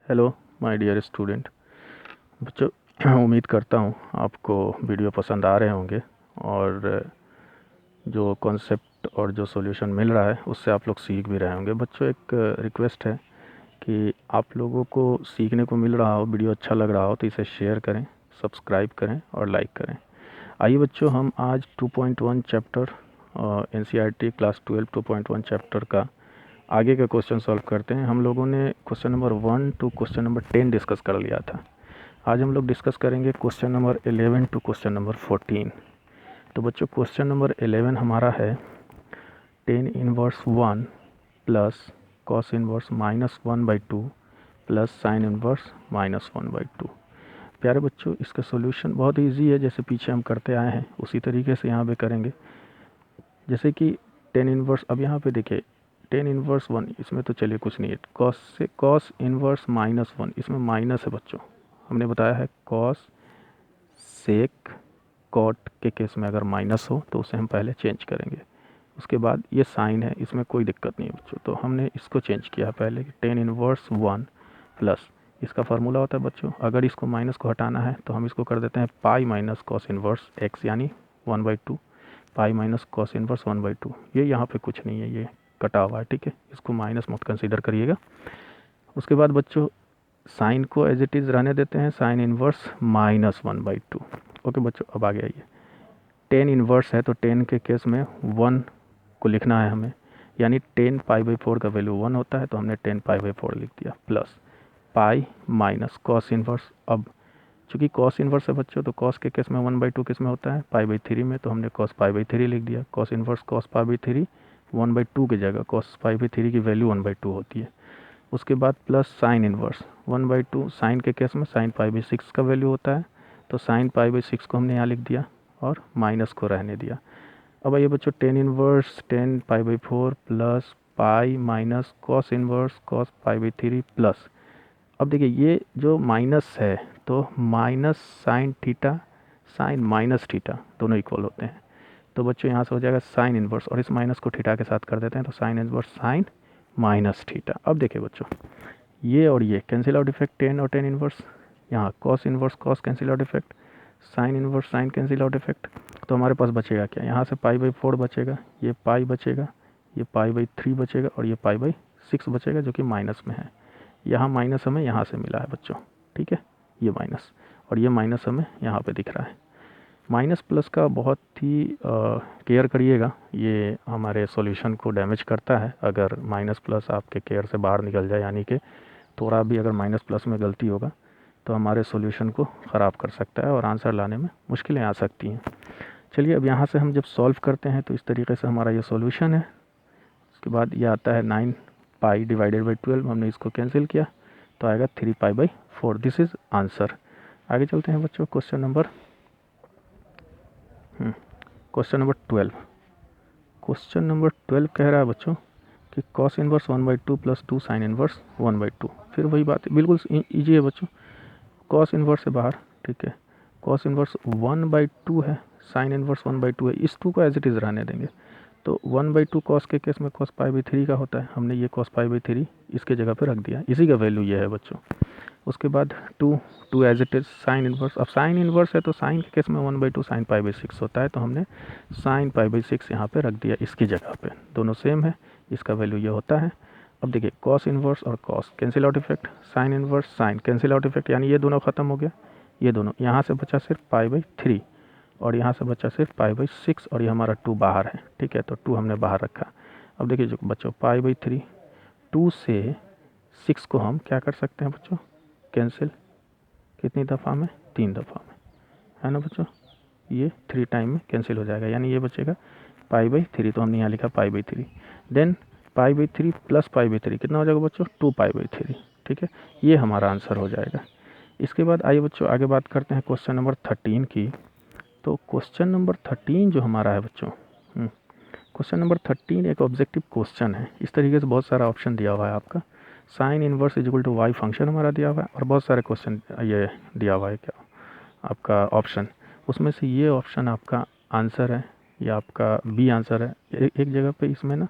Hello my dear student. बच्चों उम्मीद करता हूँ आपको वीडियो पसंद आ रहे होंगे और जो कॉन्सेप्ट और जो सॉल्यूशन मिल रहा है उससे आप लोग सीख भी रहे होंगे। बच्चों एक रिक्वेस्ट है कि आप लोगों को सीखने को मिल रहा हो, वीडियो अच्छा लग रहा हो तो इसे शेयर करें, सब्सक्राइब करें और लाइक करें। आइए बच्चों, हम आज 2.1 चैप्टर NCERT क्लास 12 2.1 चैप्टर का आगे का क्वेश्चन सॉल्व करते हैं। हम लोगों ने question number 1 to question number 10 discuss कर लिया था। आज हम लोग डिस्कस करेंगे question number 11 to question number 14। तो बच्चों क्वेश्चन नंबर 11 हमारा है tan inverse 1 plus cos inverse -1/2 plus sine inverse -1/2। प्यारे बच्चों, इसका सॉल्यूशन बहुत ईजी है, जैसे पीछे हम करते आए हैं उसी तरीके से यहाँ पे करेंगे। जैसे कि tan इनवर्स, अब यहाँ पे देखिए tan इनवर्स 1, इसमें तो चलिए कुछ नहीं है, कॉस से कॉस इनवर्स -1, इसमें माइनस है बच्चों। हमने बताया है कॉस सेक कॉट के केस में अगर माइनस हो तो उसे हम पहले चेंज करेंगे। उसके बाद ये साइन है, इसमें कोई दिक्कत नहीं है बच्चों, तो हमने इसको चेंज किया पहले कि tan इनवर्स 1 प्लस, इसका फार्मूला होता है बच्चों, अगर इसको माइनस को हटाना है तो हम इसको कर देते हैं पाई माइनस कॉस इनवर्स x यानी 1/2, पाई माइनस कॉस इनवर्स 1/2। ये यहाँ पे कुछ नहीं है, ये कटा हुआ है, ठीक है, इसको माइनस मत कंसीडर करिएगा। उसके बाद बच्चों साइन को एज इट इज़ रहने देते हैं, साइन इनवर्स -1/2। ओके बच्चों, अब आगे आइए, tan इनवर्स है तो tan के केस में 1 को लिखना है हमें, यानी tan π/4 का वैल्यू 1 होता है तो हमने tan π/4 लिख दिया, plus pi minus cos inverse. अब चूँकि कॉस इनवर्स है बच्चों तो कॉस के केस में 1/2 किस में होता है, π/3 में, तो हमने cos π/3 लिख दिया। कॉस इनवर्स cos π/3 1/2 की जगह cos π/3 की वैल्यू 1/2 होती है। उसके बाद प्लस साइन इनवर्स 1/2, साइन के केस में साइन π/6 का वैल्यू होता है तो साइन π/6 को हमने यहाँ लिख दिया और माइनस को रहने दिया। अब आइए बच्चों tan inverse tan π/4 plus pi minus cos inverse cos π/3 plus, अब देखिए ये जो माइनस है तो minus sine theta sine minus theta दोनों इक्वल होते हैं, तो बच्चों यहाँ से हो जाएगा साइन इनवर्स और इस माइनस को थीटा के साथ कर देते हैं तो sine inverse sine minus theta. अब देखिए बच्चों ये और ये कैंसिल आउट इफेक्ट, टेन और टेन इनवर्स, यहाँ cos inverse cos cancel out effect, sine inverse sine cancel out effect, तो हमारे पास बचेगा क्या, यहाँ से π/4 बचेगा, ये पाई बचेगा, ये π/3 बचेगा और ये π/6 बचेगा जो कि माइनस में है। यहाँ माइनस हमें यहाँ से मिला है बच्चों, ठीक है, ये माइनस और ये माइनस हमें यहाँ पे दिख रहा है। माइनस प्लस का बहुत ही केयर करिएगा, ये हमारे सॉल्यूशन को डैमेज करता है। अगर माइनस प्लस आपके केयर से बाहर निकल जाए, यानी कि थोड़ा भी अगर माइनस प्लस में गलती होगा तो हमारे सॉल्यूशन को ख़राब कर सकता है और आंसर लाने में मुश्किलें आ सकती हैं। चलिए अब यहाँ से हम जब सॉल्व करते हैं तो इस तरीके से हमारा ये सॉल्यूशन है। उसके बाद ये आता है 9 पाई डिवाइडेड बाई 12, हमने इसको कैंसिल किया तो आएगा 3π/4। This is answer. आगे चलते हैं बच्चों, क्वेश्चन नंबर 12। क्वेश्चन नंबर 12 कह रहा है बच्चों कि cos inverse 1/2 plus 2 sign inverse 1/2। फिर वही बात है, बिल्कुल ईजी है बच्चों, कॉस इनवर्स से बाहर, ठीक है, कॉस इनवर्स 1/2 है, साइन इनवर्स 1/2 है, इस 2 को एज इट इज़ रहने देंगे। तो 1/2 कॉस के केस में कॉस π/3 का होता है, हमने ये कॉस π/3 इसके जगह पे रख दिया, इसी का वैल्यू ये है बच्चों। उसके बाद 2 as it is sine inverse, अब साइन इनवर्स है तो साइन के केस में 1/2 साइन π/6 होता है तो हमने साइन π/6 यहाँ पे रख दिया इसकी जगह पे, दोनों सेम है, इसका वैल्यू ये होता है। अब देखिए कॉस इनवर्स और cos cancel out effect, sine inverse sine cancel out effect, यानी ये दोनों ख़त्म हो गया, ये दोनों, यहाँ से बचा सिर्फ π/3 और यहाँ से बचा सिर्फ π/6 और ये हमारा 2 बाहर है, ठीक है, तो 2 हमने बाहर रखा। अब देखिए जो बच्चों π/3, 2 से 6 को हम क्या कर सकते हैं बच्चों, कैंसिल, कितनी दफ़ा में, 3 दफ़ा में, है ना बच्चों, ये 3 टाइम में कैंसिल हो जाएगा, यानी ये बचेगा π/3, तो हमने यहाँ लिखा π/3। देन π/3 प्लस π/3 कितना हो जाएगा बच्चों, 2π/3, ठीक है, ये हमारा आंसर हो जाएगा। इसके बाद आइए बच्चों आगे बात करते हैं क्वेश्चन नंबर 13 की। तो क्वेश्चन नंबर 13 जो हमारा है बच्चों, क्वेश्चन नंबर 13 एक ऑब्जेक्टिव क्वेश्चन है। इस तरीके से बहुत सारा ऑप्शन दिया हुआ है आपका, sine inverse equal to y function हमारा दिया हुआ है और बहुत सारे क्वेश्चन ये दिया हुआ है क्या आपका ऑप्शन, उसमें से ये ऑप्शन आपका आंसर है या आपका बी आंसर है। एक जगह पे इसमें ना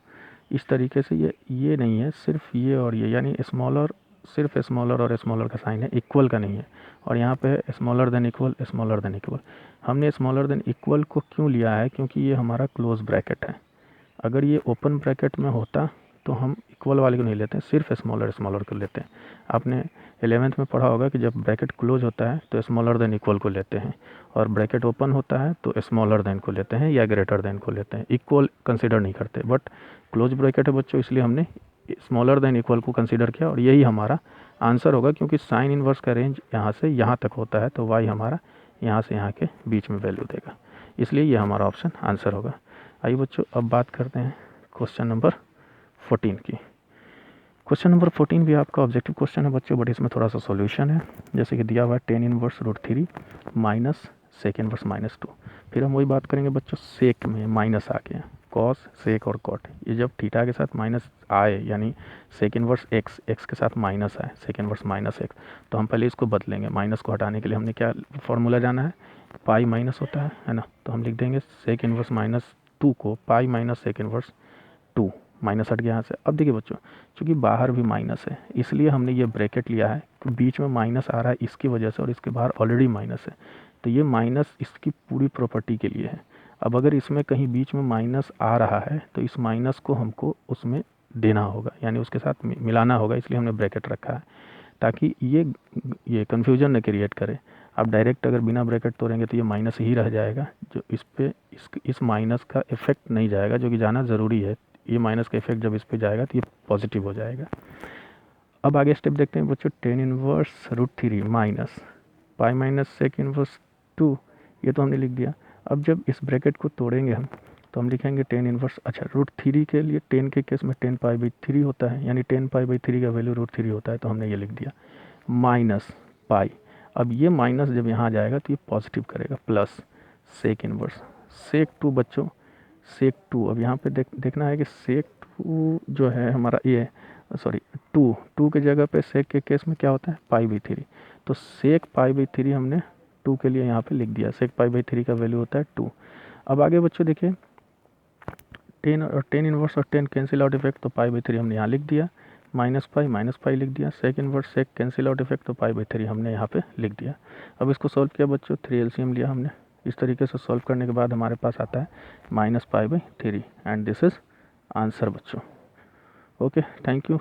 इस तरीके से ये नहीं है, सिर्फ ये और ये, यानी स्मॉलर सिर्फ स्मॉलर और स्मॉलर का साइन है, इक्वल का नहीं है। और यहाँ पे है smaller than equal, smaller than equal. हमने स्मॉलर देन इक्वल को क्यों लिया है, क्योंकि ये हमारा क्लोज ब्रैकेट है। अगर ये ओपन ब्रैकेट में होता तो हम इक्वल वाले को नहीं लेते, सिर्फ स्मॉलर स्मॉलर को लेते हैं। आपने 11th में पढ़ा होगा कि जब ब्रैकेट क्लोज होता है तो स्मॉलर देन इक्वल को लेते हैं, और ब्रैकेट ओपन होता है तो स्मॉलर देन को लेते हैं या ग्रेटर देन को लेते हैं, इक्वल कंसिडर नहीं करते। बट क्लोज ब्रैकेट है बच्चों, इसलिए हमने स्मॉलर देन इक्वल को कंसिडर किया, और यही हमारा आंसर होगा, क्योंकि साइन इन्वर्स का रेंज यहाँ से यहाँ तक होता है, तो वाई हमारा यहाँ से यहाँ के बीच में वैल्यू देगा, इसलिए ये हमारा ऑप्शन आंसर होगा। आइए बच्चों अब बात करते हैं क्वेश्चन नंबर 14 की। क्वेश्चन नंबर 14 भी आपका ऑब्जेक्टिव क्वेश्चन है बच्चों, बट इसमें थोड़ा सा सॉल्यूशन है। जैसे कि दिया हुआ है tan inverse √3 minus sec inverse -2। फिर हम वही बात करेंगे बच्चों, सेक में माइनस आ गया, कॉस सेक और कॉट, ये जब थीटा के साथ माइनस आए, यानी सेक इनवर्स एक्स के साथ माइनस आए, सेक इनवर्स -x, तो हम पहले इसको बदलेंगे। माइनस को हटाने के लिए हमने क्या फॉर्मूला जाना है, पाई माइनस होता है ना, तो हम लिख देंगे सेक इनवर्स -2 को pi minus sec inverse 2, minus हट गया यहाँ से। अब देखिए बच्चों, चूँकि बाहर भी माइनस है, इसलिए हमने ये ब्रैकेट लिया है कि बीच में माइनस आ रहा है इसकी वजह से, और इसके बाहर ऑलरेडी माइनस है, तो ये माइनस इसकी पूरी प्रॉपर्टी के लिए है। अब अगर इसमें कहीं बीच में माइनस आ रहा है तो इस माइनस को हमको उसमें देना होगा, यानी उसके साथ मिलाना होगा, इसलिए हमने ब्रैकेट रखा है ताकि ये कन्फ्यूजन न क्रिएट करे। आप डायरेक्ट अगर बिना ब्रैकेट तोड़ेंगे तो ये माइनस ही रह जाएगा, जो इस पे इस माइनस का इफेक्ट नहीं जाएगा, जो कि जाना ज़रूरी है। ये माइनस का इफेक्ट जब इस पे जाएगा तो ये पॉजिटिव हो जाएगा। अब आगे स्टेप देखते हैं बच्चों, tan inverse √3 minus pi minus sec inverse 2, ये तो हमने लिख दिया। अब जब इस ब्रैकेट को तोड़ेंगे हम तो हम लिखेंगे tan इनवर्स, अच्छा √3 के लिए tan के केस में tan π/3 होता है, यानी tan π/3 का वैल्यू √3 होता है, तो हमने ये लिख दिया माइनस पाई। अब ये माइनस जब यहाँ जाएगा तो ये पॉजिटिव करेगा, प्लस सेक इनवर्स सेक 2 बच्चों, सेक 2। अब यहाँ पे देखना है कि सेक 2 जो है हमारा, ये सॉरी 2 के जगह पे सेक के केस में क्या होता है π/3, तो सेक π/3 हमने 2 के लिए यहाँ पे लिख दिया, सेक π/3 का वैल्यू होता है 2। अब आगे बच्चों देखिए, tan इनवर्स और tan कैंसिल आउट इफेक्ट, तो π/3 हमने यहाँ लिख दिया, -पाई लिख दिया, sec inverse sec cancel out effect, तो π/3 हमने यहाँ पे लिख दिया। अब इसको सॉल्व किया बच्चों, 3 LCM लिया हमने। इस तरीके से सॉल्व करने के बाद हमारे पास आता है -π/3, एंड दिस इज आंसर बच्चों। Okay, thank you.